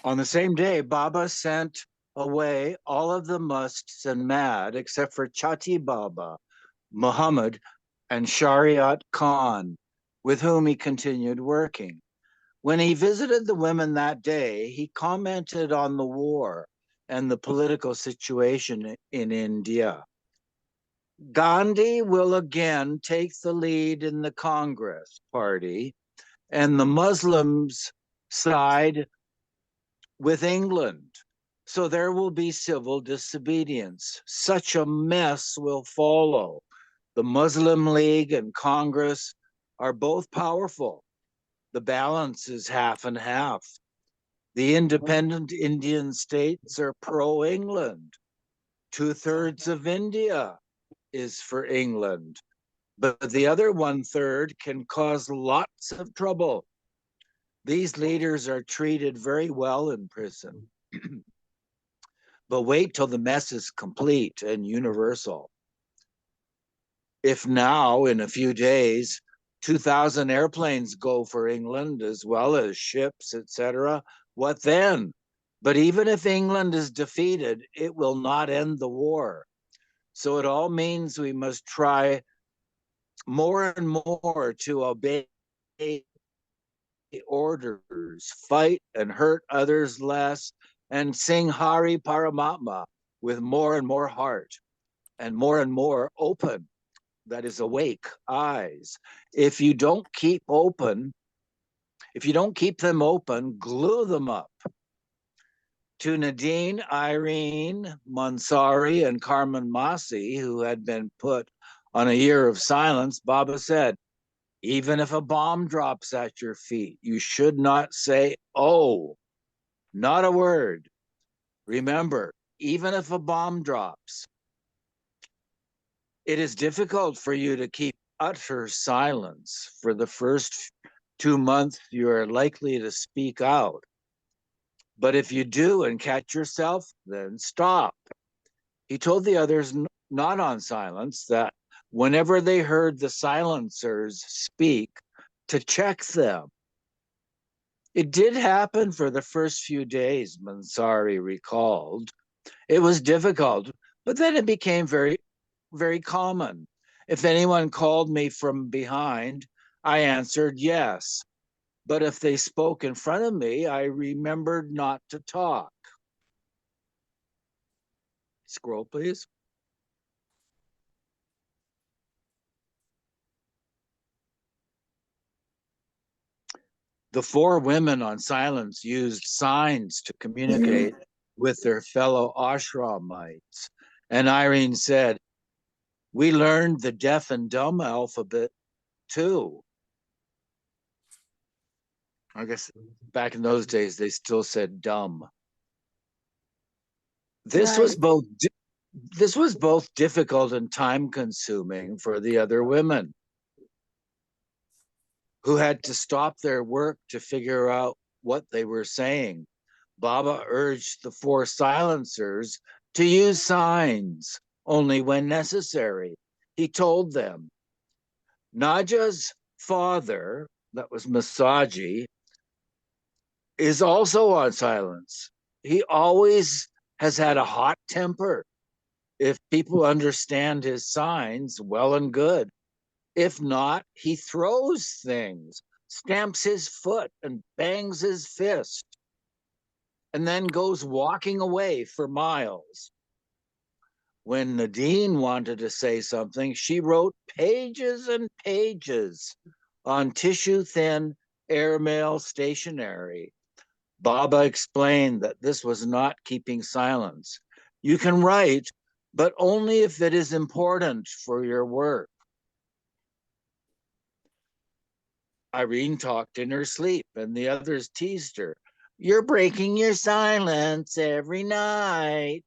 On the same day, Baba sent away all of the musts and mad except for Chati Baba, Muhammad, and Shariat Khan, with whom he continued working. When he visited the women that day, he commented on the war and the political situation in India. Gandhi will again take the lead in the Congress party, and the Muslims side with England. So there will be civil disobedience. Such a mess will follow. The Muslim League and Congress are both powerful. The balance is half and half. The independent Indian states are pro England. Two-thirds of India is for England, but the other one-third can cause lots of trouble. These leaders are treated very well in prison. But wait till the mess is complete and universal. If now, in a few days, 2,000 airplanes go for England as well as ships, etc., what then? But even if England is defeated, it will not end the war. So it all means we must try more and more to obey orders, fight and hurt others less, and sing Hari Paramatma with more and more heart and more open, that is awake eyes. If you don't keep open, if you don't keep them open, glue them up. To Nadine, Irene, Mansari, and Carmen Masi, who had been put on a year of silence, Baba said, even if a bomb drops at your feet, you should not say, oh, not a word. Remember, even if a bomb drops, it is difficult for you to keep utter silence. For the first 2 months, you are likely to speak out. But if you do and catch yourself, then stop. He told the others not on silence that whenever they heard the silencers speak, to check them. It did happen for the first few days, Mansari recalled. It was difficult, but then it became very common. If anyone called me from behind, I answered yes. But if they spoke in front of me, I remembered not to talk. Scroll, please. The four women on silence used signs to communicate with their fellow ashramites. And Irene said, we learned the deaf and dumb alphabet too. I guess back in those days, they still said dumb. This was Right. both this was both difficult and time consuming for the other women who had to stop their work to figure out what they were saying. Baba urged the four silencers to use signs only when necessary. He told them, Naja's father, that was Masaji, is also on silence. He always has had a hot temper. If people understand his signs, well and good. If not, he throws things, stamps his foot, and bangs his fist, and then goes walking away for miles. When Nadine wanted to say something, she wrote pages and pages on tissue thin airmail stationery. Baba explained that this was not keeping silence. You can write, but only if it is important for your work. Irene talked in her sleep, and the others teased her. You're breaking your silence every night.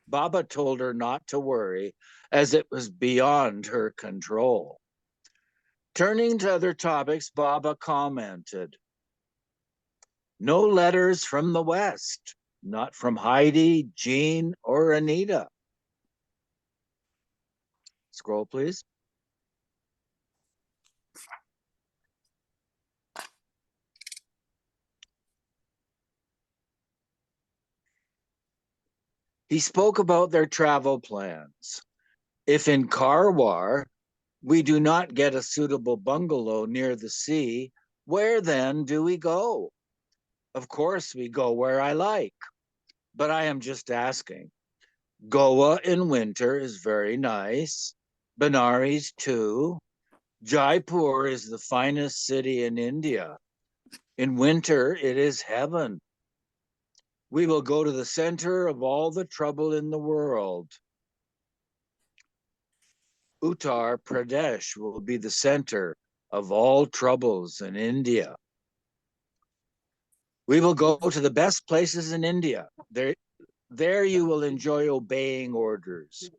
Baba told her not to worry, as it was beyond her control. Turning to other topics, Baba commented, no letters from the West, not from Heidi, Jean, or Anita. Scroll, please. He spoke about their travel plans. If in Karwar we do not get a suitable bungalow near the sea, where then do we go? Of course, we go where I like, but I am just asking. Goa in winter is very nice. Benares too. Jaipur is the finest city in India. In winter, it is heaven. We will go to the center of all the trouble in the world. Uttar Pradesh will be the center of all troubles in India. We will go to the best places in India. There you will enjoy obeying orders,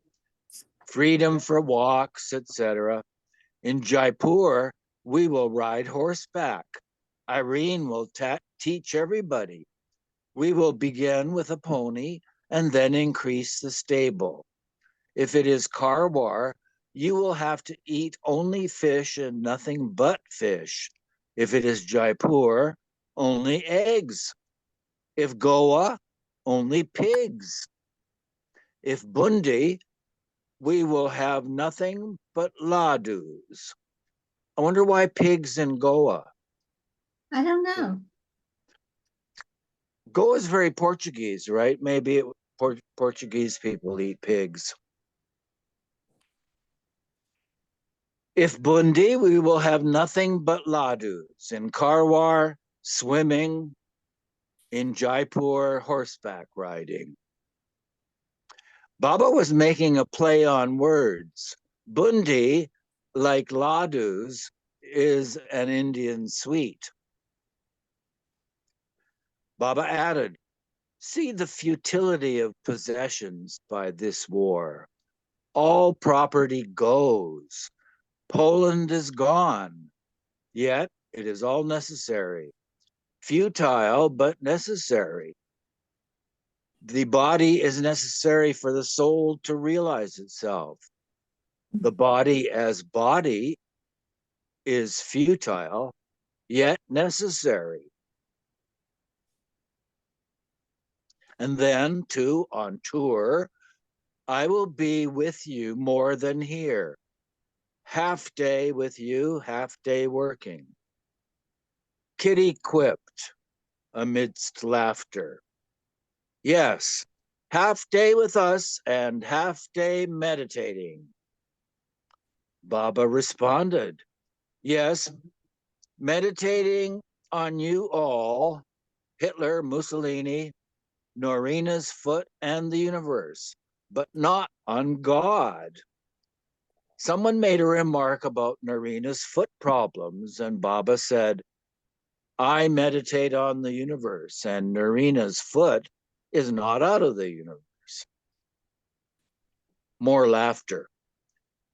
freedom for walks, etc. In Jaipur, we will ride horseback. Irene will teach everybody. We will begin with a pony and then increase the stable. If it is Karwar, you will have to eat only fish and nothing but fish. If it is Jaipur, only eggs. If Goa, only pigs. If Bundi, we will have nothing but ladus. I wonder why pigs in Goa. I don't know. Goa is very Portuguese, right? Maybe Portuguese people eat pigs. If Bundi, we will have nothing but ladus. In Karwar, swimming. In Jaipur, horseback riding. Baba was making a play on words. Bundi, like ladus, is an Indian sweet. Baba added, see the futility of possessions by this war. All property goes. Poland is gone, yet it is all necessary. Futile, but necessary. The body is necessary for the soul to realize itself. The body as body is futile, yet necessary. And then, too, on tour, I will be with you more than here. Half day with you, half day working. Kitty quipped amidst laughter. Yes, half day with us and half day meditating. Baba responded, yes, meditating on you all, Hitler, Mussolini, Norina's foot, and the universe, but not on God. Someone made a remark about Norina's foot problems, and Baba said, I meditate on the universe, and Norina's foot is not out of the universe. More laughter.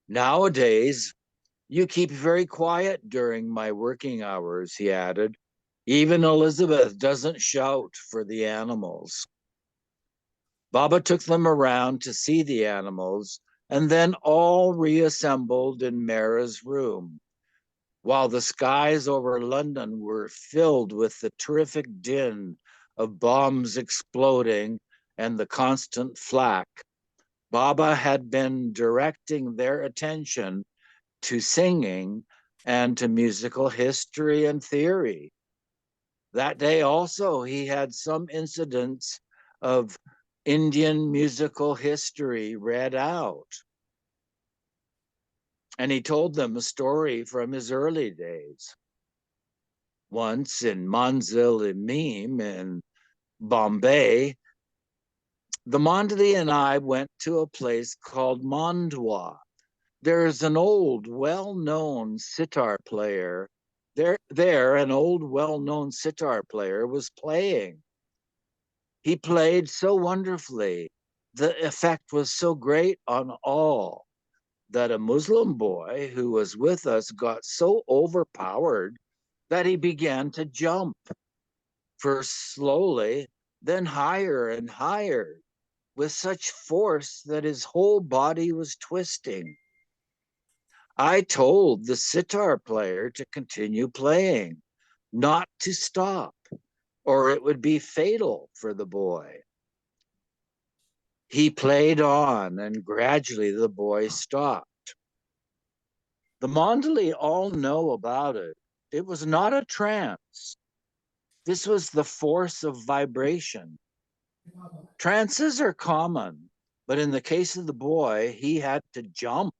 Nowadays, you keep very quiet during my working hours, he added. Even Elizabeth doesn't shout for the animals. Baba took them around to see the animals, and then all reassembled in Mehera's room, while the skies over London were filled with the terrific din of bombs exploding and the constant flak. Baba had been directing their attention to singing and to musical history and theory. That day also, he had some incidents of Indian musical history read out. And he told them a story from his early days. Once in Manzil-e-Mim in Bombay, the Mandali and I went to a place called Mandwa. There's an old, well-known sitar player. There, an old, well-known sitar player was playing. He played so wonderfully. The effect was so great on all that a Muslim boy who was with us got so overpowered that he began to jump, first slowly, then higher and higher, with such force that his whole body was twisting. I told the sitar player to continue playing, not to stop, or it would be fatal for the boy. He played on, and gradually the boy stopped. The Mondali all know about it. It was not a trance. This was the force of vibration. Trances are common, but in the case of the boy, he had to jump.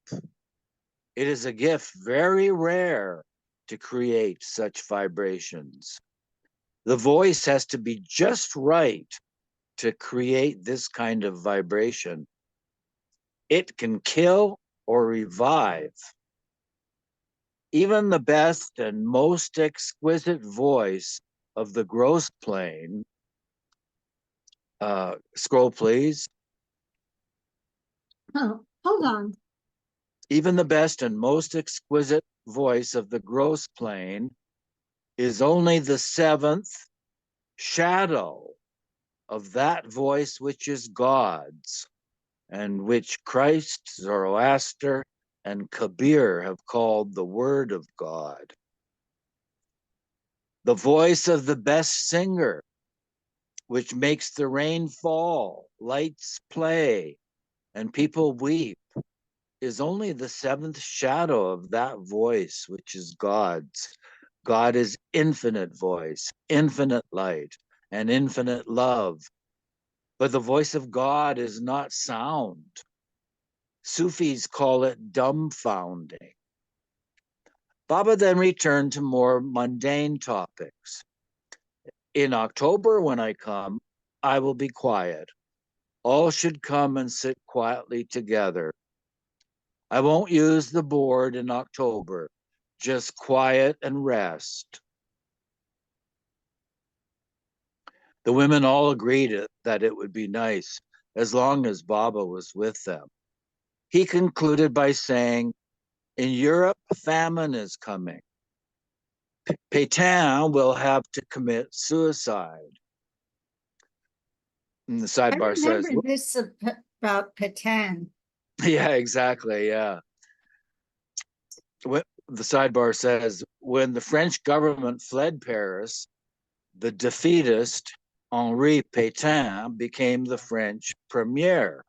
It is a gift very rare to create such vibrations. The voice has to be just right to create this kind of vibration. It can kill or revive. Even the best and most exquisite voice of the gross plane, scroll please, Oh, hold on. even the best and most exquisite voice of the gross plane is only the seventh shadow of that voice which is God's, and which Christ, Zoroaster, and Kabir have called the Word of God. The voice of the best singer, which makes the rain fall, lights play, and people weep, is only the seventh shadow of that voice, which is God's. God is infinite voice, infinite light, and infinite love. But the voice of God is not sound. Sufis call it dumbfounding. Baba then returned to more mundane topics. In October, when I come, I will be quiet. All should come and sit quietly together. I won't use the board in October, just quiet and rest. The women all agreed that it would be nice as long as Baba was with them. He concluded by saying, in Europe, famine is coming. Pétain will have to commit suicide. And the I sidebar says, remember this about Patan. yeah, exactly, yeah. The sidebar says, when the French government fled Paris, the defeatist Henri Pétain became the French premier.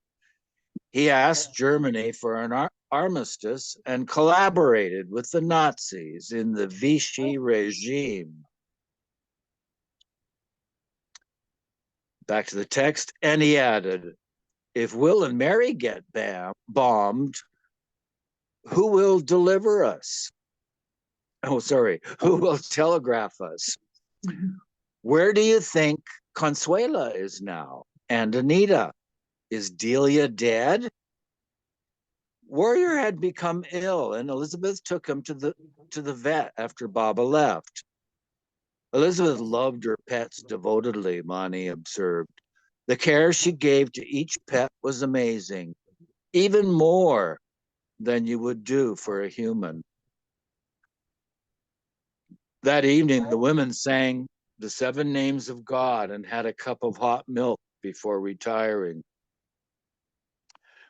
He asked Germany for an armistice and collaborated with the Nazis in the Vichy regime. Back to the text, and he added, if Will and Mary get bombed, who will deliver us? Oh, sorry, who will telegraph us? Where do you think Consuela is now? And Anita? Is Delia dead? Warrior had become ill, and Elizabeth took him to the vet after Baba left. Elizabeth loved her pets devotedly, Mani observed. The care she gave to each pet was amazing, even more than you would do for a human. That evening, the women sang the 7 names of God and had a cup of hot milk before retiring.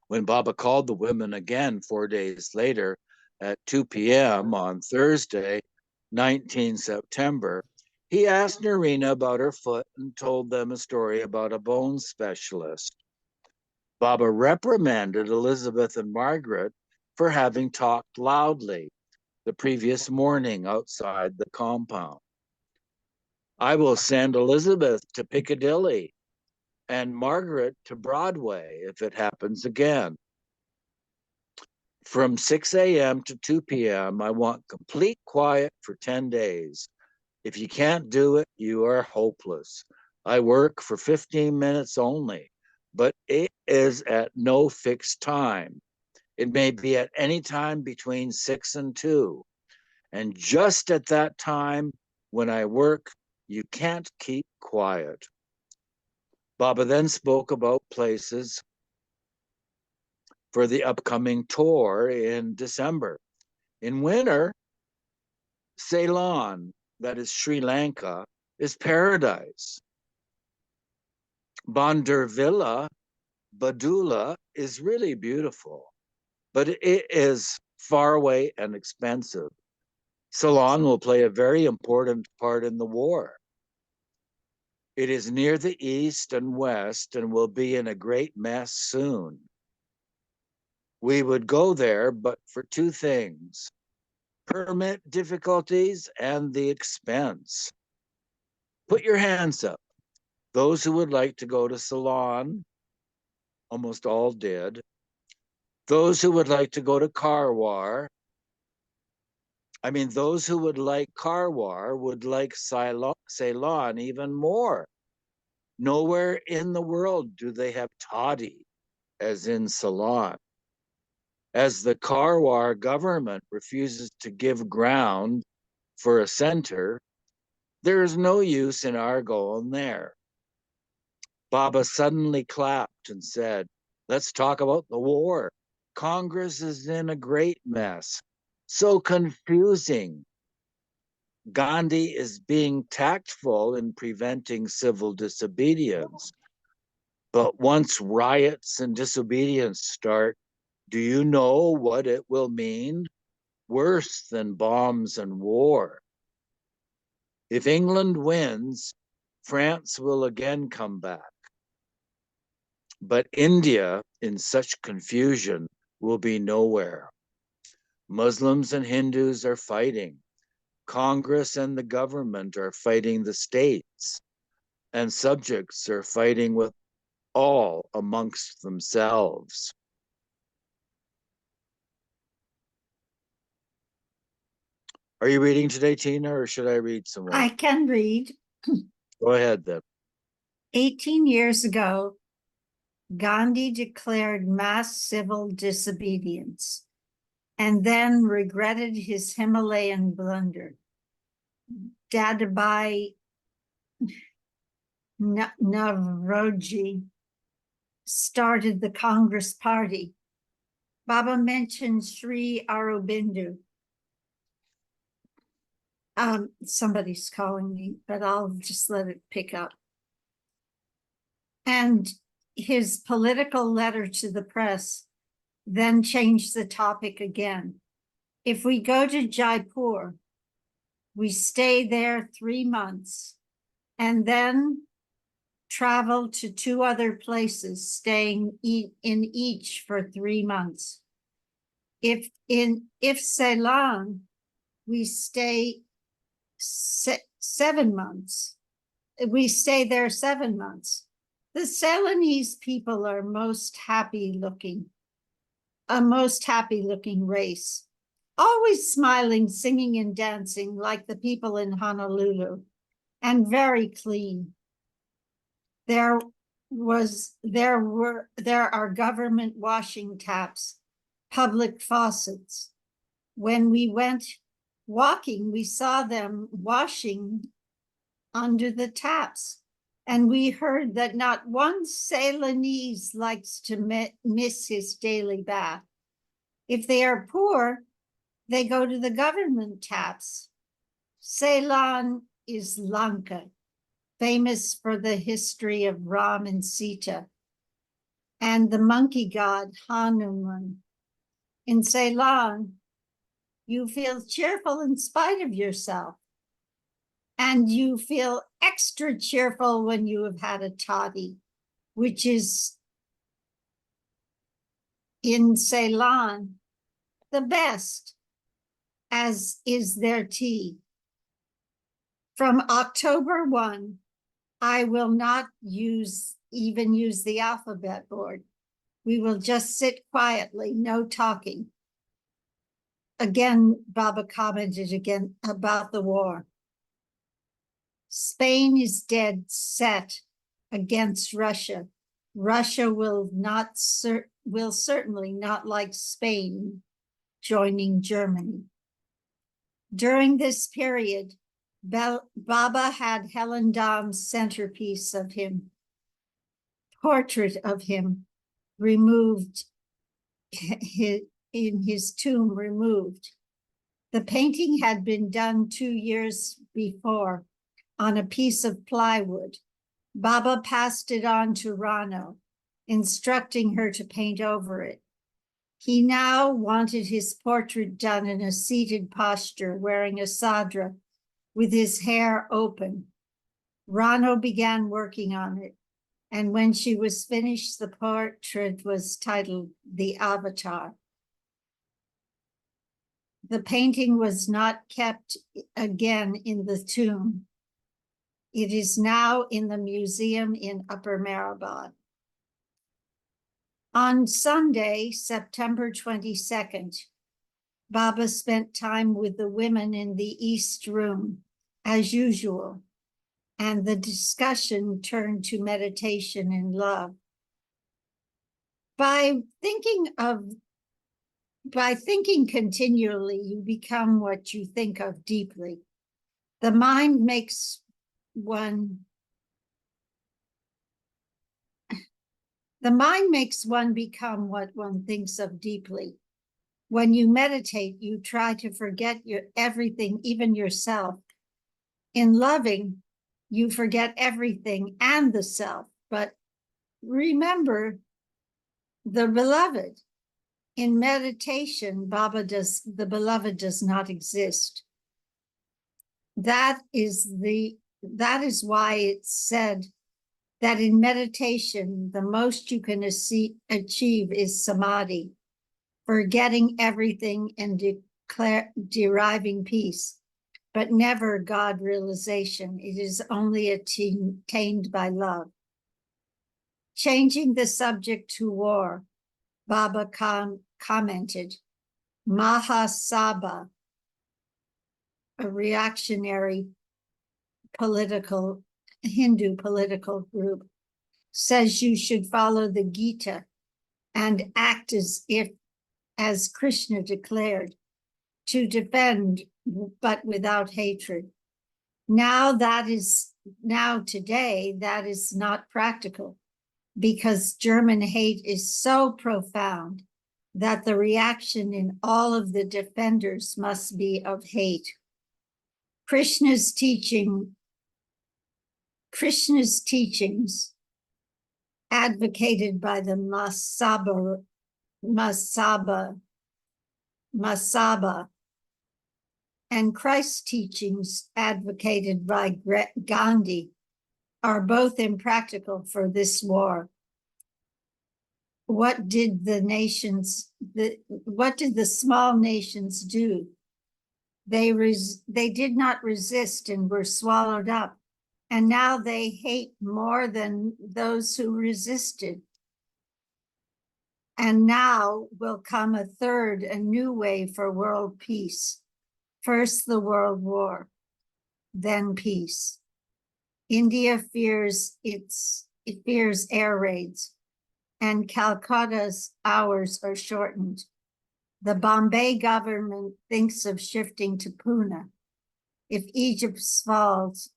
When Baba called the women again 4 days later at 2 p.m. on Thursday, 19 September, he asked Narina about her foot and told them a story about a bone specialist. Baba reprimanded Elizabeth and Margaret for having talked loudly the previous morning outside the compound. I will send Elizabeth to Piccadilly and Margaret to Broadway if it happens again. From 6 a.m. to 2 p.m., I want complete quiet for 10 days. If you can't do it, you are hopeless. I work for 15 minutes only, but it is at no fixed time. It may be at any time between 6 and 2. And just at that time when I work, you can't keep quiet. Baba then spoke about places for the upcoming tour in December. In winter, Ceylon, that is Sri Lanka, is paradise. Bandarvilla, Badula, is really beautiful, but it is far away and expensive. Ceylon will play a very important part in the war. It is near the east and west and will be in a great mess soon. We would go there, but for two things: permit difficulties and the expense. Put your hands up. Those who would like to go to Ceylon, almost all did. Those who would like to go to those who would like Karwar would like Ceylon even more. Nowhere in the world do they have toddy as in Ceylon. As the Karwar government refuses to give ground for a center, there is no use in our going there. Baba suddenly clapped and said, "Let's talk about the war. Congress is in a great mess. So confusing. Gandhi is being tactful in preventing civil disobedience. But once riots and disobedience start, do you know what it will mean? Worse than bombs and war. If England wins, France will again come back. But India, in such confusion, will be nowhere. Muslims and Hindus are fighting. Congress and the government are fighting the states, and subjects are fighting with all amongst themselves." Are you reading today, Tina, or should I read some more? I can read. Go ahead then. 18 years ago, Gandhi declared mass civil disobedience and then regretted his Himalayan blunder. Dadabhai Navroji started the Congress Party. Baba mentioned Sri Aurobindo. Somebody's calling me, but I'll just let it pick up. And his political letter to the press then changed the topic again. If we go to Jaipur, we stay there 3 months and then travel to 2 other places, staying in each for 3 months. If Ceylon, we stay 7 months. We stay there 7 months. The Ceylonese people are a most happy looking race, always smiling, singing, and dancing like the people in Honolulu, and very clean. There are government washing taps, public faucets. When we went walking, we saw them washing under the taps. And we heard that not one Ceylonese likes to miss his daily bath. If they are poor, they go to the government taps. Ceylon is Lanka, famous for the history of Ram and Sita, and the monkey god Hanuman. In Ceylon, you feel cheerful in spite of yourself. And you feel extra cheerful when you have had a toddy, which is in Ceylon the best, as is their tea. From October 1, I will not even use the alphabet board. We will just sit quietly, no talking. Again, Baba commented again about the war. Spain is dead set against Russia. Russia will certainly not like Spain joining Germany. During this period, Baba had Helen Dom's centerpiece of him, portrait of him, removed, in his tomb removed. The painting had been done 2 years before on a piece of plywood. Baba passed it on to Rano, instructing her to paint over it. He now wanted his portrait done in a seated posture, wearing a sadra, with his hair open. Rano began working on it, and when she was finished, the portrait was titled The Avatar. The painting was not kept again in the tomb. It is now in the museum in Upper Meherabad. On Sunday, September 22nd, Baba spent time with the women in the East Room, as usual, and the discussion turned to meditation and love. By thinking continually, you become what you think of deeply. The mind makes one become what one thinks of deeply. When you meditate, you try to forget everything, even yourself. In loving, you forget everything and the self, but remember the beloved. In meditation, the beloved does not exist. That is why it's said that in meditation, the most you can achieve is samadhi, forgetting everything and deriving peace, but never God realization. It is only attained by love. Changing the subject to war, Baba commented, Mahasabha, a reactionary Hindu political group, says you should follow the Gita and act as Krishna declared, to defend, but without hatred. Today, that is not practical, because German hate is so profound that the reaction in all of the defenders must be of hate. Krishna's teachings advocated by the Masaba and Christ's teachings advocated by Gandhi are both impractical for this war. What did the small nations do? They did not resist and were swallowed up. And now they hate more than those who resisted. And now will come a new way for world peace. First the World War, then peace. India fears air raids, and Calcutta's hours are shortened. The Bombay government thinks of shifting to Pune. If Egypt falls,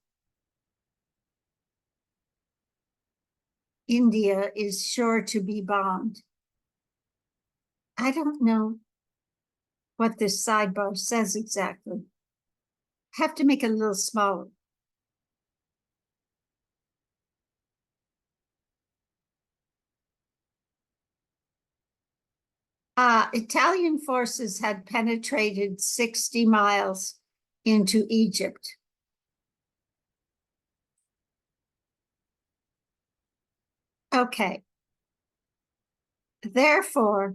India is sure to be bombed. I don't know what this sidebar says exactly. I have to make it a little smaller. Italian forces had penetrated 60 miles into Egypt. Okay. Therefore,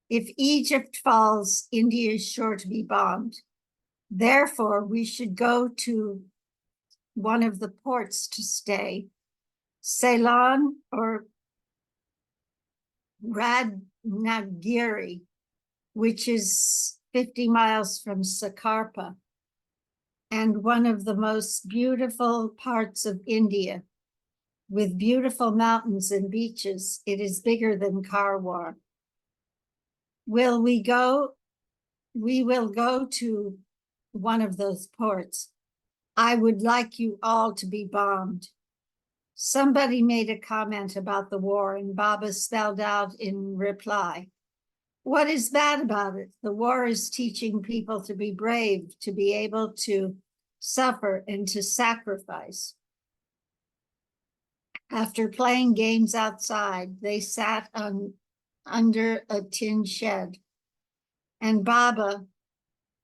if Egypt falls, India is sure to be bombed. Therefore, we should go to one of the ports to stay, Ceylon or Radnagiri, which is 50 miles from Sakarpa, and one of the most beautiful parts of India, with beautiful mountains and beaches. It is bigger than Karwar. Will we go? We will go to one of those ports. I would like you all to be bombed. Somebody made a comment about the war, and Baba spelled out in reply, what is bad about it? The war is teaching people to be brave, to be able to suffer and to sacrifice. After playing games outside, they sat under a tin shed, and Baba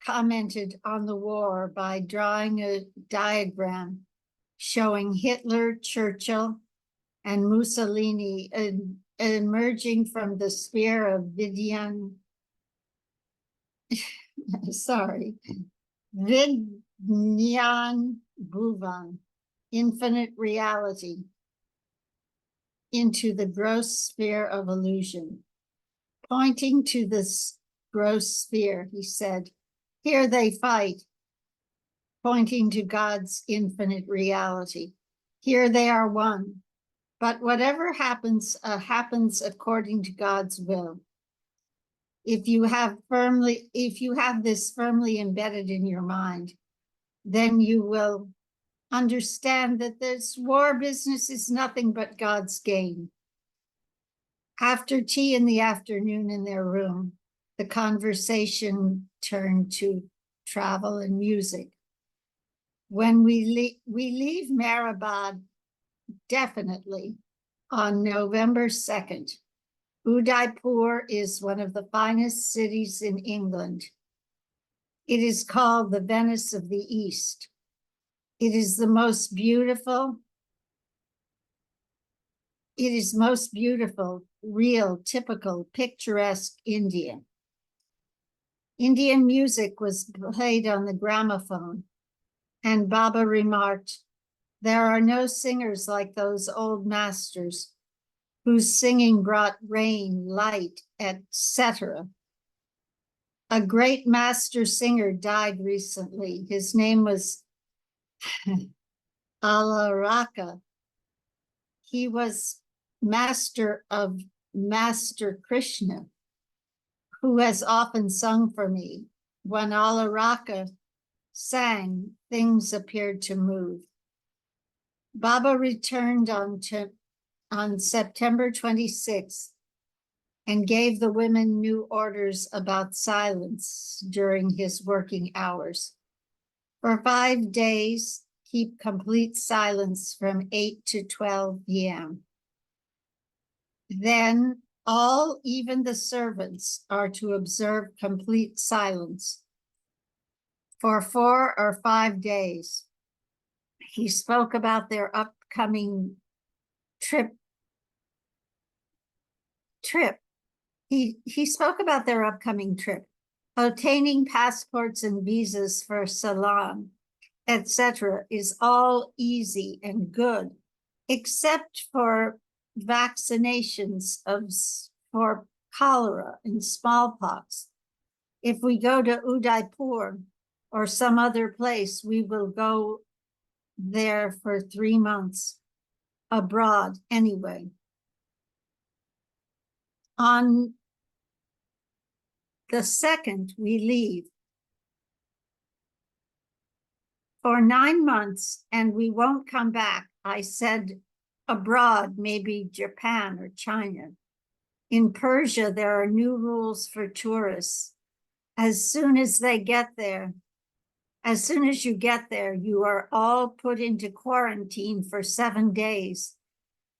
commented on the war by drawing a diagram showing Hitler, Churchill, and Mussolini emerging from the sphere of Vidyan, sorry, Vidyan Bhuvan, infinite reality, into the gross sphere of illusion. Pointing to this gross sphere, he said, "Here they fight," pointing to God's infinite reality. "Here they are one. But whatever happens, happens according to God's will. If you have this firmly embedded in your mind, then you will understand that this war business is nothing but God's gain." After tea in the afternoon in their room, the conversation turned to travel and music. When we leave Meherabad, definitely on November 2nd. Udaipur is one of the finest cities in England. It is called the Venice of the East. It is most beautiful, real, typical, picturesque Indian. Indian music was played on the gramophone, and Baba remarked, "There are no singers like those old masters whose singing brought rain, light, etc." A great master singer died recently. His name was Alaraka. He was master of Master Krishna, who has often sung for me. When Alaraka sang, things appeared to move. Baba returned on September 26th and gave the women new orders about silence during his working hours. For 5 days, keep complete silence from 8 to 12 p.m. Then all, even the servants, are to observe complete silence for 4 or 5 days. He spoke about their upcoming trip. He spoke about their upcoming trip, obtaining passports and visas for Ceylon, etc., is all easy and good, except for vaccinations for cholera and smallpox. If we go to Udaipur or some other place, we will go there for 3 months, abroad anyway. On the 2nd, we leave for 9 months, and we won't come back. I said abroad, maybe Japan or China. In Persia, there are new rules for tourists. As soon as you get there, you are all put into quarantine for 7 days,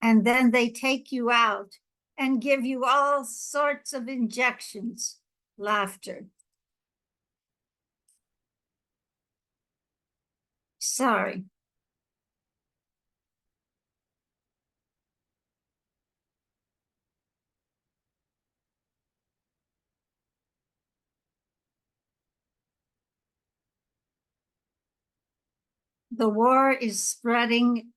and then they take you out and give you all sorts of injections. Laughter. Sorry. The war is spreading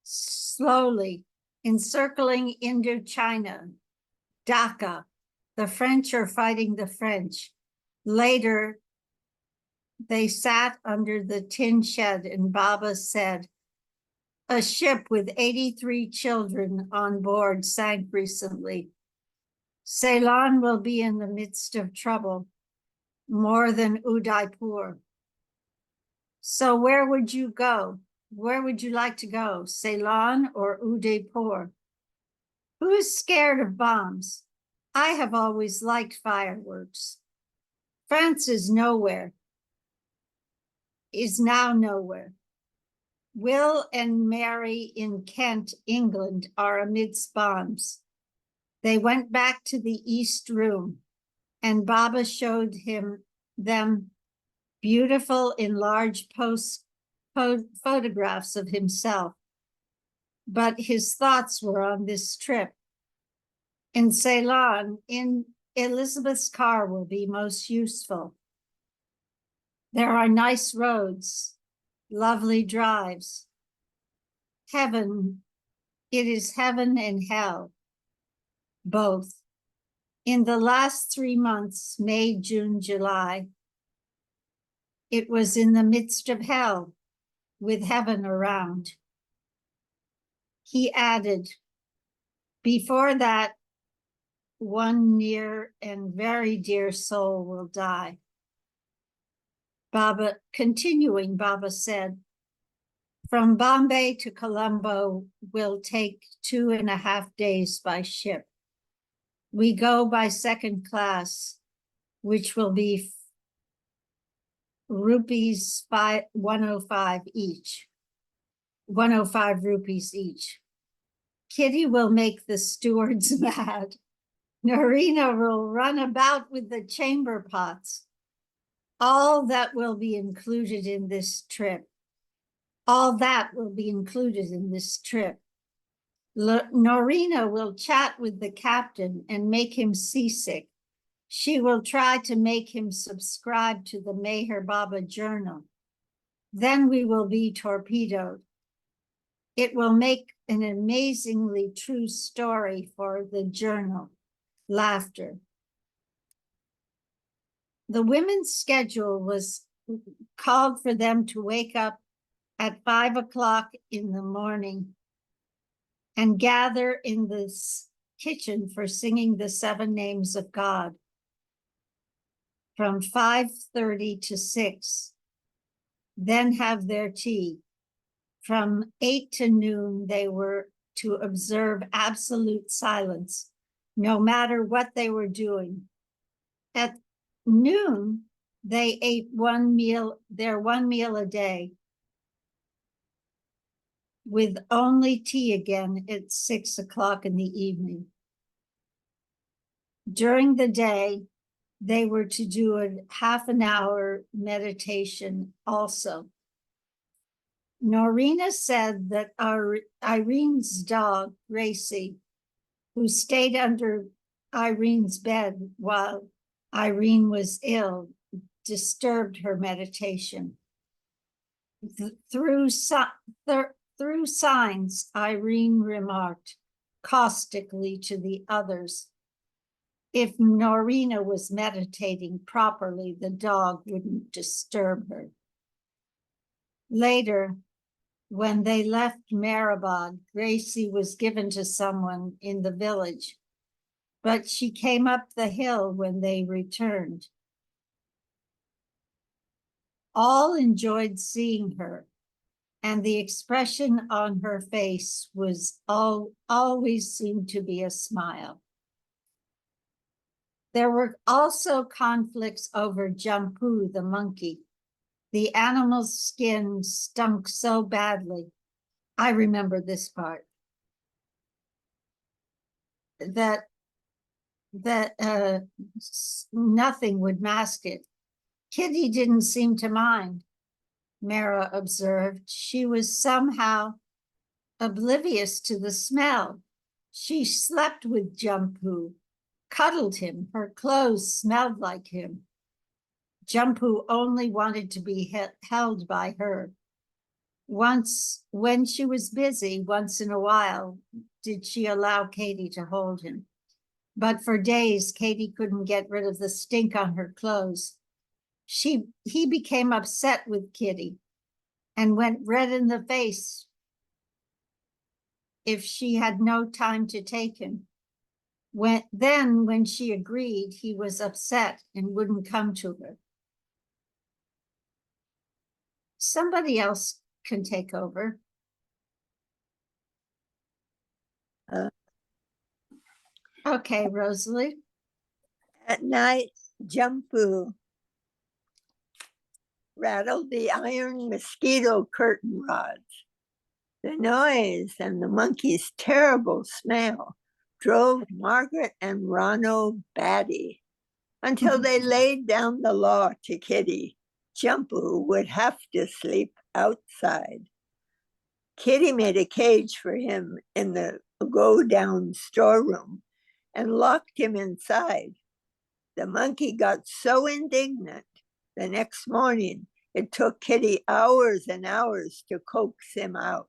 slowly, encircling Indochina, Dhaka. The French are fighting the French. Later, they sat under the tin shed, and Baba said, "A ship with 83 children on board sank recently. Ceylon will be in the midst of trouble, more than Udaipur. So where would you go? Where would you like to go, Ceylon or Udaipur? Who is scared of bombs? I have always liked fireworks. France is now nowhere. Will and Mary in Kent, England, are amidst bombs." They went back to the East Room, and Baba showed them beautiful enlarged photographs of himself, but his thoughts were on this trip. In Ceylon, in Elizabeth's car will be most useful. There are nice roads, lovely drives. Heaven, it is heaven and hell, both. In the last 3 months, May, June, July, it was in the midst of hell, with heaven around. He added, before that, one near and very dear soul will die. Baba said, from Bombay to Colombo will take 2.5 days by ship. We go by second class, which will be rupees 105 each. 105 rupees each. Kitty will make the stewards mad. Narina will run about with the chamber pots. All that will be included in this trip. All that will be included in this trip. Norina will chat with the captain and make him seasick. She will try to make him subscribe to the Meher Baba journal. Then we will be torpedoed. It will make an amazingly true story for the journal. Laughter. The women's schedule was called for them to wake up at 5 o'clock in the morning and gather in the kitchen for singing the 7 names of God from 5:30 to 6, then have their tea. From 8 to noon, they were to observe absolute silence, no matter what they were doing. At noon, they ate one meal a day, with only tea again at 6 o'clock in the evening. During the day, they were to do a half an hour meditation also. Norina said that Irene's dog, Gracie, who stayed under Irene's bed while Irene was ill, disturbed her meditation. Through signs, Irene remarked caustically to the others, if Norina was meditating properly, the dog wouldn't disturb her. Later, when they left Meherabad, Gracie was given to someone in the village, but she came up the hill when they returned. All enjoyed seeing her, and the expression on her face was always seemed to be a smile. There were also conflicts over Jampu, the monkey. The animal's skin stunk so badly. I remember this part. That nothing would mask it. Kitty didn't seem to mind, Mara observed. She was somehow oblivious to the smell. She slept with Jampu, cuddled him. Her clothes smelled like him. Jampu only wanted to be held by her. Once, when she was busy, once in a while, did she allow Katie to hold him. But for days, Katie couldn't get rid of the stink on her clothes. He became upset with Kitty and went red in the face if she had no time to take him. When she agreed, he was upset and wouldn't come to her. Somebody else can take over. Okay, Rosalie. At night, Jampu rattled the iron mosquito curtain rods. The noise and the monkey's terrible smell drove Margaret and Rano batty until they laid down the law to Kitty. Jampu would have to sleep outside. Kitty made a cage for him in the go-down storeroom and locked him inside. The monkey got so indignant the next morning, it took Kitty hours and hours to coax him out.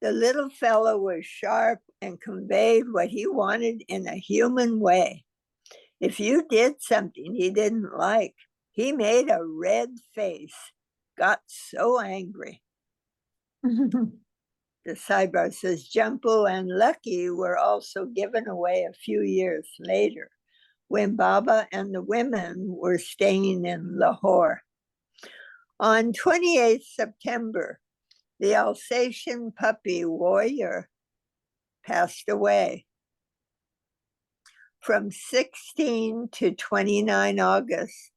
The little fellow was sharp and conveyed what he wanted in a human way. If you did something he didn't like, he made a red face, got so angry. The sidebar says Jumpo and Lucky were also given away a few years later when Baba and the women were staying in Lahore. On 28th September, the Alsatian puppy Warrior passed away. From 16 to 29 August,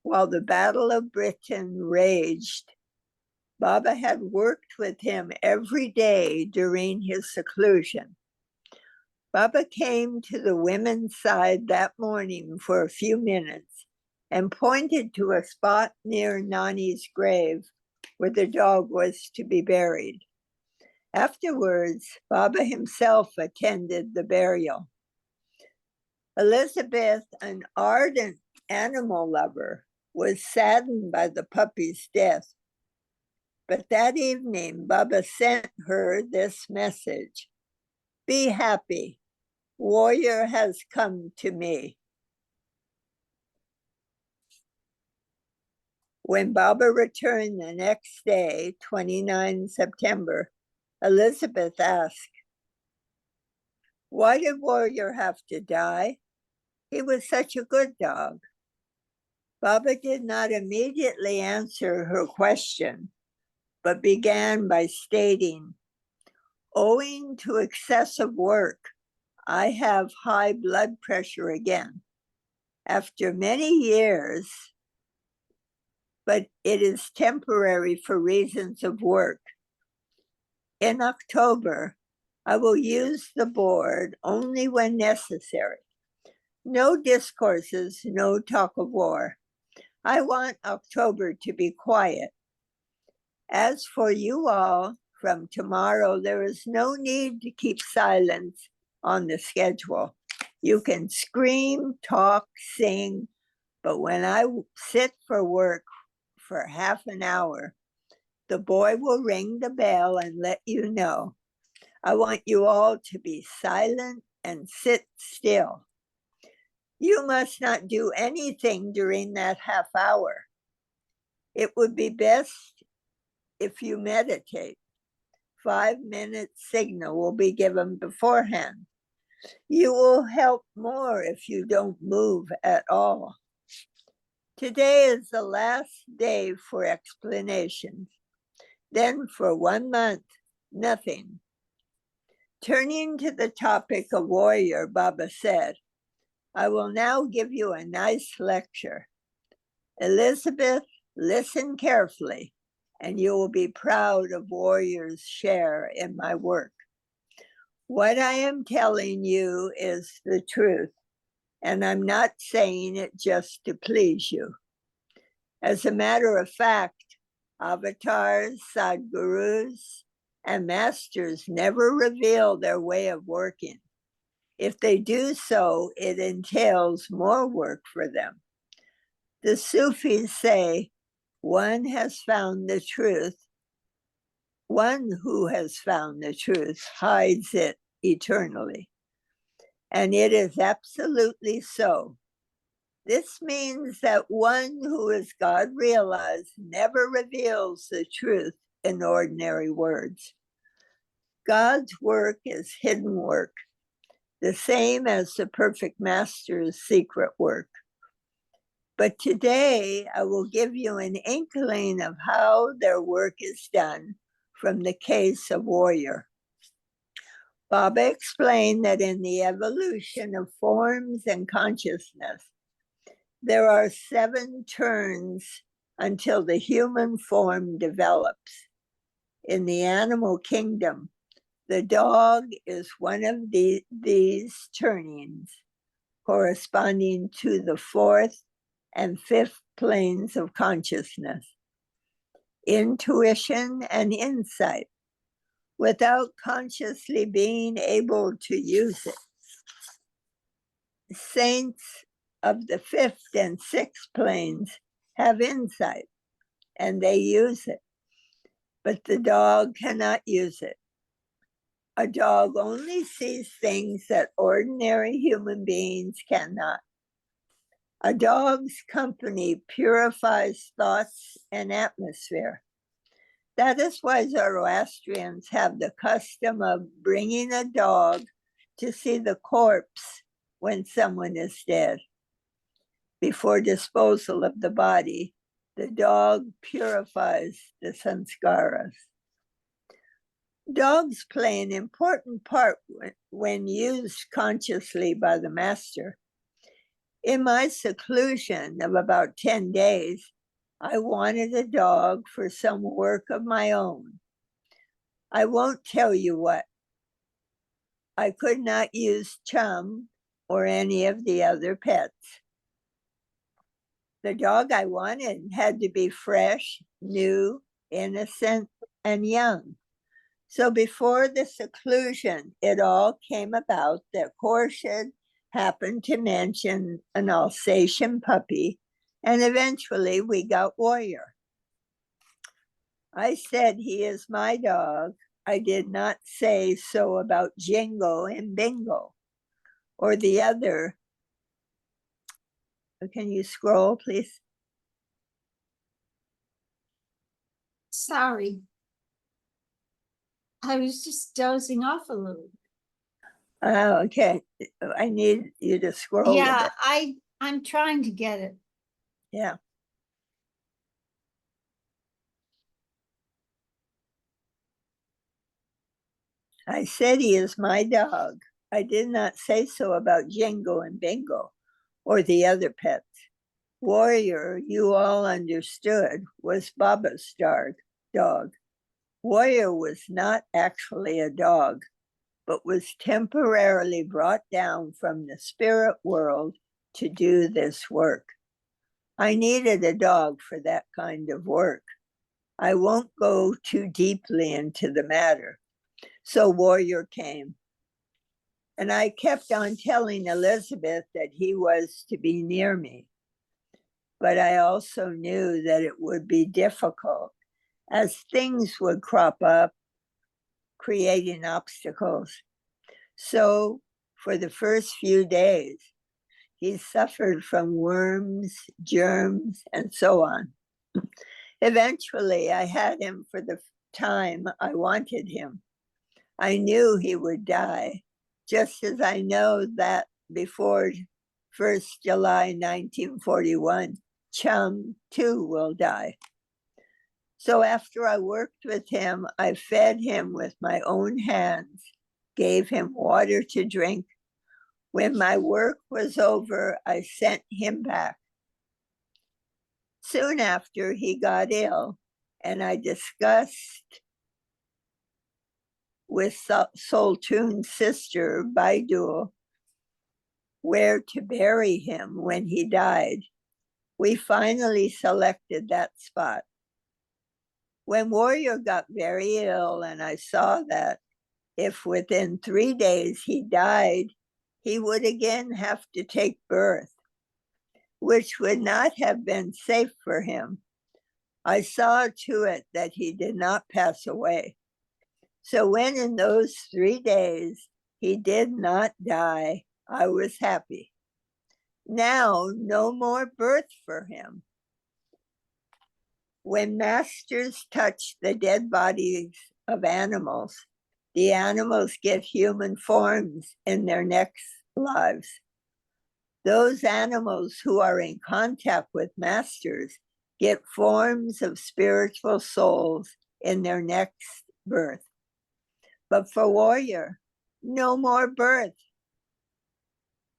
while the Battle of Britain raged, Baba had worked with him every day during his seclusion. Baba came to the women's side that morning for a few minutes and pointed to a spot near Nani's grave where the dog was to be buried. Afterwards, Baba himself attended the burial. Elizabeth, an ardent animal lover, was saddened by the puppy's death. But that evening, Baba sent her this message: "Be happy. Warrior has come to me." When Baba returned the next day, 29 September, Elizabeth asked, "Why did Warrior have to die? He was such a good dog." Baba did not immediately answer her question, but began by stating, "Owing to excessive work, I have high blood pressure again. After many years, but it is temporary for reasons of work. In October, I will use the board only when necessary. No discourses, no talk of war. I want October to be quiet. As for you all, from tomorrow, there is no need to keep silence on the schedule. You can scream, talk, sing, but when I sit for work for half an hour, the boy will ring the bell and let you know. I want you all to be silent and sit still. You must not do anything during that half hour. It would be best if you meditate. 5-minute signal will be given beforehand. You will help more if you don't move at all. Today is the last day for explanations. Then for 1 month, nothing." Turning to the topic of Warrior, Baba said, "I will now give you a nice lecture. Elizabeth, listen carefully, and you will be proud of Warrior's share in my work. What I am telling you is the truth, and I'm not saying it just to please you. As a matter of fact, avatars, sadgurus, and masters never reveal their way of working. If they do so, it entails more work for them. The Sufis say, one who has found the truth hides it eternally. And it is absolutely so. This means that one who is God realized never reveals the truth in ordinary words. God's work is hidden work, the same as the perfect master's secret work. But today I will give you an inkling of how their work is done from the case of Warrior. Baba explained that in the evolution of forms and consciousness, there are 7 turns until the human form develops. In the animal kingdom, the dog is one of these turnings, corresponding to the 4th and 5th planes of consciousness. intuition, and insight without consciously being able to use it. Saints of the fifth and sixth planes have insight and they use it, but the dog cannot use it. A dog only sees things that ordinary human beings cannot. A dog's company purifies thoughts and atmosphere. That is why Zoroastrians have the custom of bringing a dog to see the corpse when someone is dead. Before disposal of the body, the dog purifies the sanskaras. Dogs play an important part when used consciously by the master. In my seclusion of about 10 days, I wanted a dog for some work of my own. I won't tell you what. I could not use Chum or any of the other pets. The dog I wanted had to be fresh, new, innocent, and young. So before the seclusion, it all came about that Khorshid happened to mention an Alsatian puppy, and eventually we got Warrior. I said he is my dog. I did not say so about Jingo and Bingo or the other. Can you scroll, please? Sorry. I was just dozing off a little. Oh, okay. I need you to scroll a bit. I'm trying to get it. Yeah. I said he is my dog. I did not say so about Jingo and Bingo or the other pets. Warrior, you all understood, was Baba's dog. Warrior was not actually a dog, but was temporarily brought down from the spirit world to do this work. I needed a dog for that kind of work. I won't go too deeply into the matter. So Warrior came. And I kept on telling Elizabeth that he was to be near me. But I also knew that it would be difficult as things would crop up, creating obstacles. So for the first few days, he suffered from worms, germs, and so on. Eventually, I had him for the time I wanted him. I knew he would die, just as I know that before 1st July 1941, Chum too will die. So after I worked with him, I fed him with my own hands, gave him water to drink. When my work was over, I sent him back. Soon after, he got ill, and I discussed with Soltun's sister, Baidul, where to bury him when he died. We finally selected that spot. When Warrior got very ill and I saw that if within 3 days he died, he would again have to take birth, which would not have been safe for him. I saw to it that he did not pass away. So when in those 3 days he did not die, I was happy. Now, no more birth for him. When masters touch the dead bodies of animals, the animals get human forms in their next lives. Those animals who are in contact with masters get forms of spiritual souls in their next birth. But for Warrior, no more birth.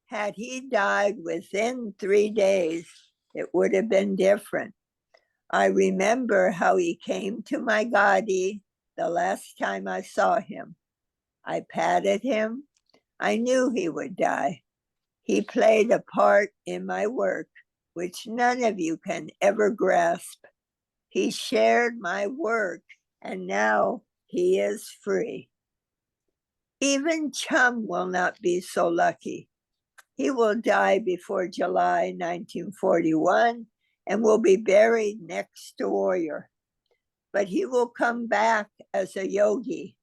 Had he died within 3 days, it would have been different. I remember how he came to my Gadi the last time I saw him. I patted him. I knew he would die. He played a part in my work, which none of you can ever grasp. He shared my work, and now he is free. Even Chum will not be so lucky. He will die before July 1941 and will be buried next to Warrior. But he will come back as a yogi.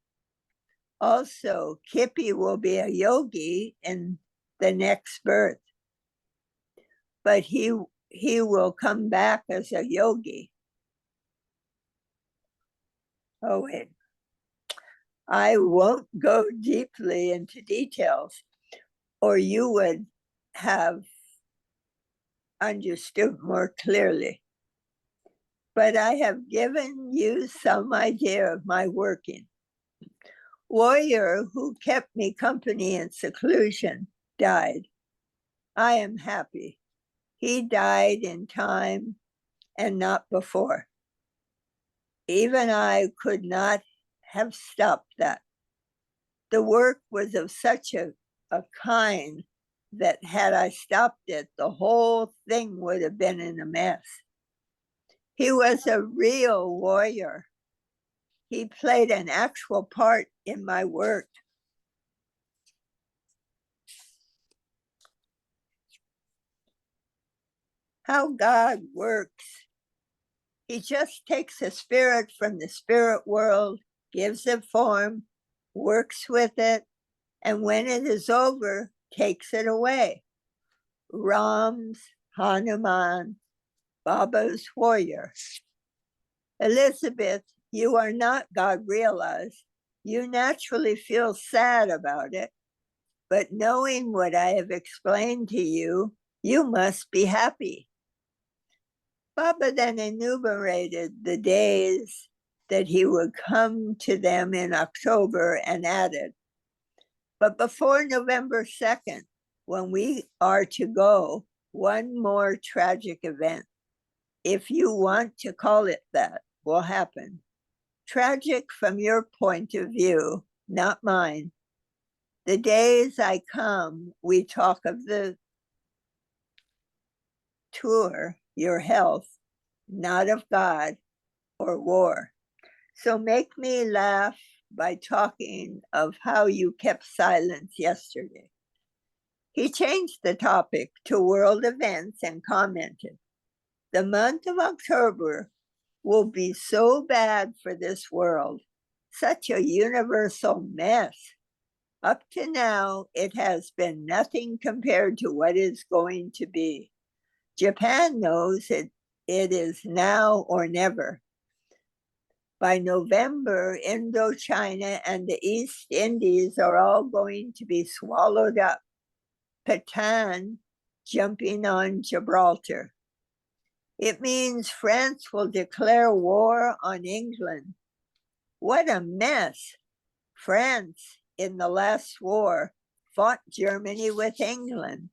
Also, Kippy will be a yogi in the next birth. But he will come back as a yogi. Oh, wait. I won't go deeply into details, or you would have understood more clearly. But I have given you some idea of my working. Warrior, who kept me company in seclusion, died. I am happy. He died in time and not before. Even I could not have stopped that. The work was of such a kind that had I stopped it, the whole thing would have been in a mess. He was a real warrior. He played an actual part in my work. How God works. He just takes a spirit from the spirit world, gives it form, works with it, and when it is over, takes it away. Ram's, Hanuman, Baba's warrior. Elizabeth, you are not God realized. You naturally feel sad about it, but knowing what I have explained to you, you must be happy. Baba then enumerated the days that he would come to them in October and added, but before November 2nd, when we are to go, one more tragic event, if you want to call it that, will happen. Tragic from your point of view, not mine. The days I come, we talk of the tour, your health, not of God or war. So make me laugh by talking of how you kept silence yesterday. He changed the topic to world events and commented, the month of October will be so bad for this world, such a universal mess. Up to now, it has been nothing compared to what is going to be. Japan knows it is now or never. By November, Indochina and the East Indies are all going to be swallowed up. Patan jumping on Gibraltar. It means France will declare war on England. What a mess. France, in the last war, fought Germany with England.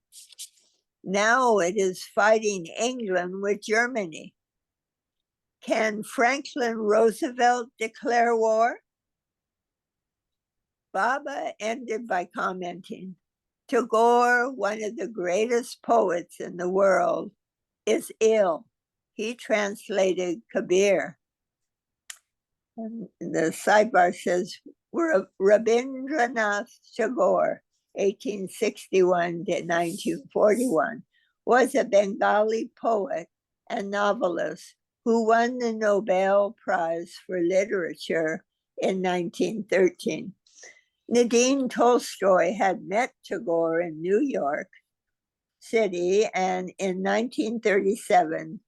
Now it is fighting England with Germany. Can Franklin Roosevelt declare war? Baba ended by commenting, Tagore, one of the greatest poets in the world, is ill. He translated Kabir. And the sidebar says, Rabindranath Tagore, 1861 to 1941, was a Bengali poet and novelist who won the Nobel Prize for Literature in 1913. Nadine Tolstoy had met Tagore in New York City and in 1937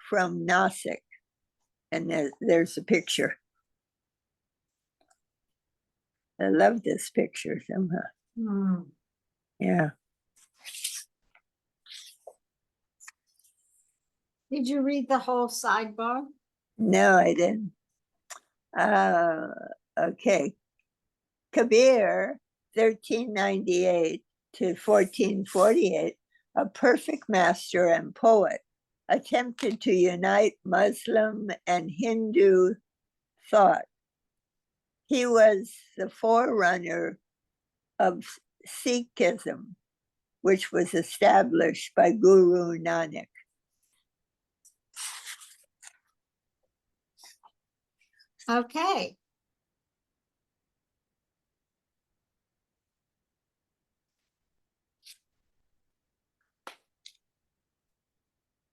from Nasik. And there's a picture. I love this picture somehow. Yeah. Did you read the whole sidebar? No, I didn't. Okay. Kabir, 1398 to 1448, a perfect master and poet, attempted to unite Muslim and Hindu thought. He was the forerunner of Sikhism, which was established by Guru Nanak. Okay.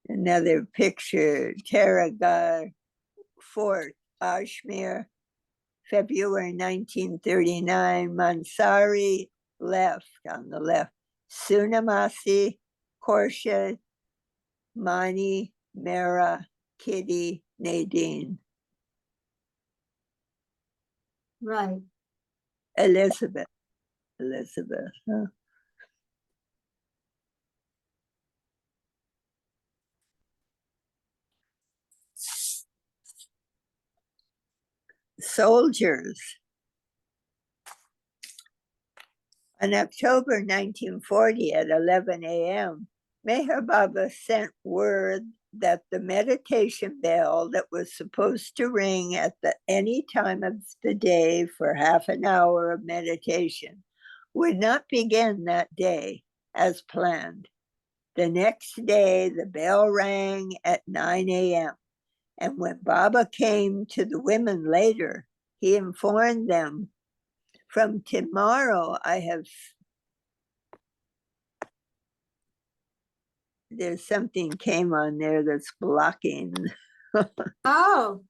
Another picture, Taragar Fort, Ashmere, February 1939. Mansari left on the left. Sunamasi, Korsha, Mani, Mera, Kitty, Nadine. Right. Elizabeth. Elizabeth. Huh? Soldiers. On October 1940 at 11 a.m., Meher Baba sent word that the meditation bell that was supposed to ring at any time of the day for half an hour of meditation would not begin that day as planned. The next day, the bell rang at 9 a.m. And when Baba came to the women later, he informed them, from tomorrow, there's something came on there that's blocking. Oh,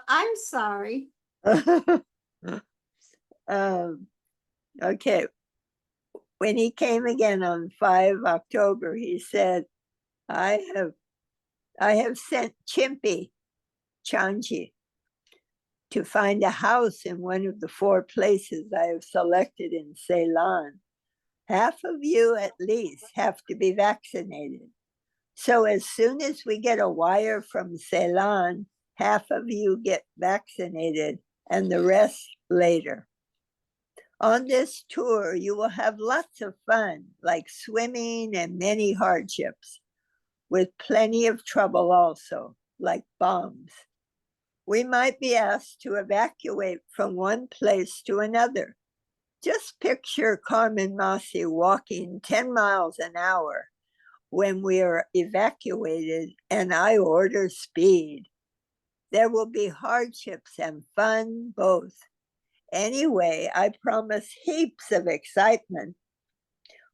I'm sorry. Okay. When he came again on 5 October, he said, I have sent Chimpy, Chanji, to find a house in one of the 4 places I have selected in Ceylon. Half of you at least have to be vaccinated. So as soon as we get a wire from Ceylon, half of you get vaccinated and the rest later. On this tour, you will have lots of fun, like swimming and many hardships, with plenty of trouble also, like bombs. We might be asked to evacuate from one place to another. Just picture Carmen Masi walking 10 miles an hour when we are evacuated and I order speed. There will be hardships and fun both. Anyway, I promise heaps of excitement.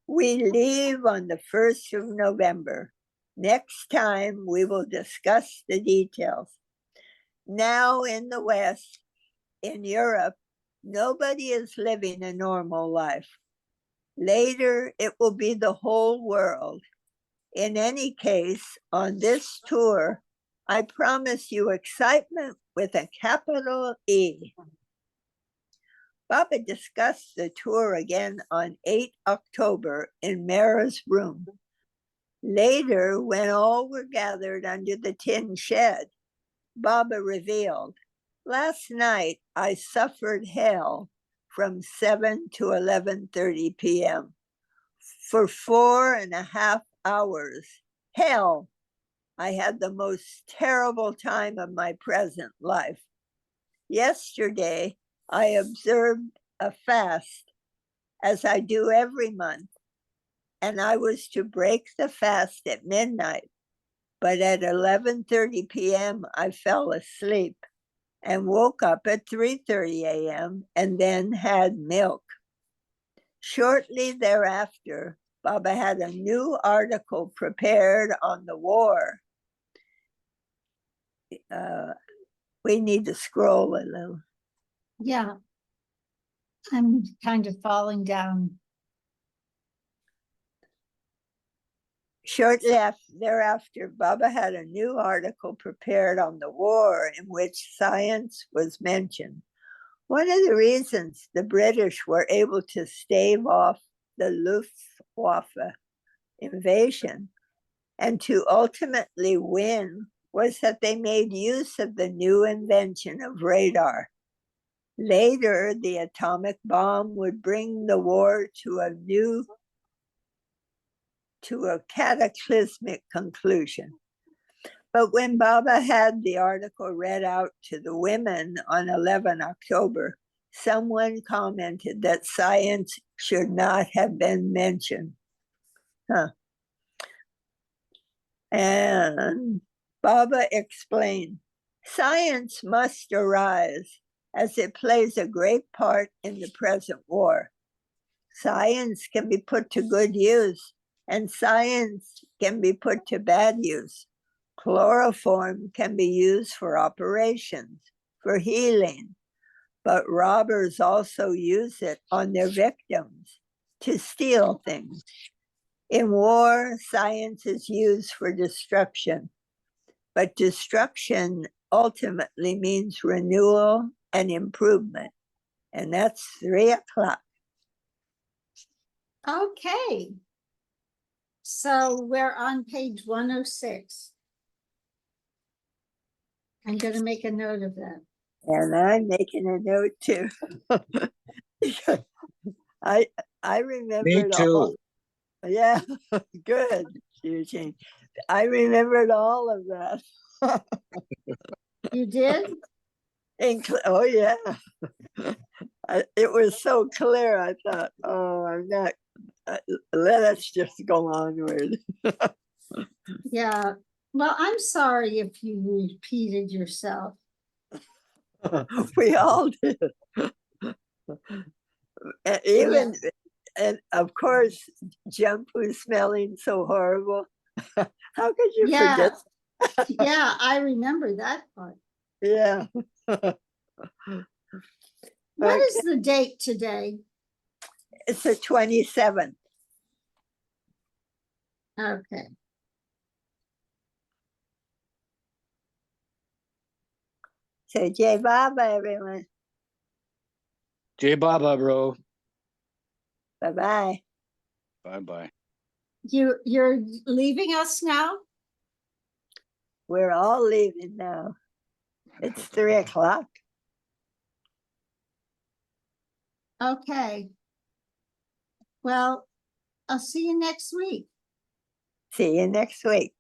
We leave on the 1st of November. Next time we will discuss the details. Now in the West, in Europe, nobody is living a normal life. Later, it will be the whole world. In any case, on this tour, I promise you excitement with a capital E. Baba discussed the tour again on 8 October in Mera's room. Later, when all were gathered under the tin shed, Baba revealed, last night I suffered hell from 7 to 11:30 p.m. for 4.5 hours. Hell, I had the most terrible time of my present life. Yesterday, I observed a fast, as I do every month, and I was to break the fast at midnight. But at 11:30 p.m., I fell asleep and woke up at 3:30 a.m. and then had milk. Shortly thereafter, Baba had a new article prepared on the war. We need to scroll a little. Yeah. I'm kind of falling down. Shortly thereafter, Baba had a new article prepared on the war in which science was mentioned. One of the reasons the British were able to stave off the Luftwaffe invasion and to ultimately win was that they made use of the new invention of radar. Later, the atomic bomb would bring the war to a cataclysmic conclusion. But when Baba had the article read out to the women on 11 October, someone commented that science should not have been mentioned. And Baba explained, science must arise as it plays a great part in the present war. Science can be put to good use, and science can be put to bad use. Chloroform can be used for operations, for healing, but robbers also use it on their victims to steal things. In war, science is used for destruction, but destruction ultimately means renewal and improvement. And that's 3 o'clock. Okay. So we're on page 106. I'm going to make a note of that. And I'm making a note too. I remembered Me too. Yeah, good, Eugene. I remembered all of that. You did? Oh yeah. It was so clear. I thought, oh, I'm not. Let us just go onward. Yeah. Well, I'm sorry if you repeated yourself. We all did. And even, and of course, Jumpu smelling so horrible. How could you Yeah. forget? Yeah, I remember that part. Yeah. What is the date today? It's the 27th. Okay. So Jai Baba, everyone. Jai Baba, bro. Bye-bye. Bye-bye. You're leaving us now? We're all leaving now. It's 3 o'clock. Okay. Well, I'll see you next week. See you next week.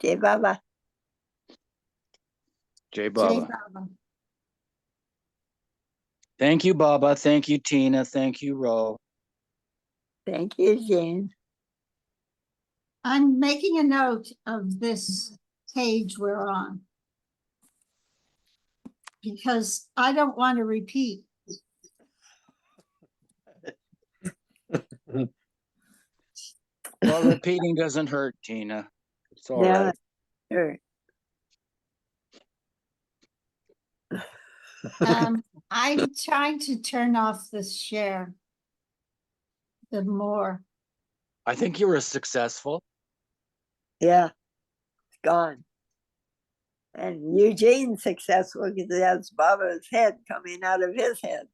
Jai Baba. Jai Jai Baba. Baba. Thank you, Baba. Thank you, Tina. Thank you, Ro. Thank you, Jane. I'm making a note of this page we're on because I don't want to repeat. Well, repeating doesn't hurt, Tina. It's all Yeah, right. sure. I'm trying to turn off this share. The more. I think you were successful. Yeah, it's gone. And Eugene's successful because he has Baba's head coming out of his head.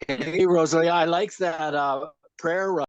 Hey, Rosalie, I like that prayer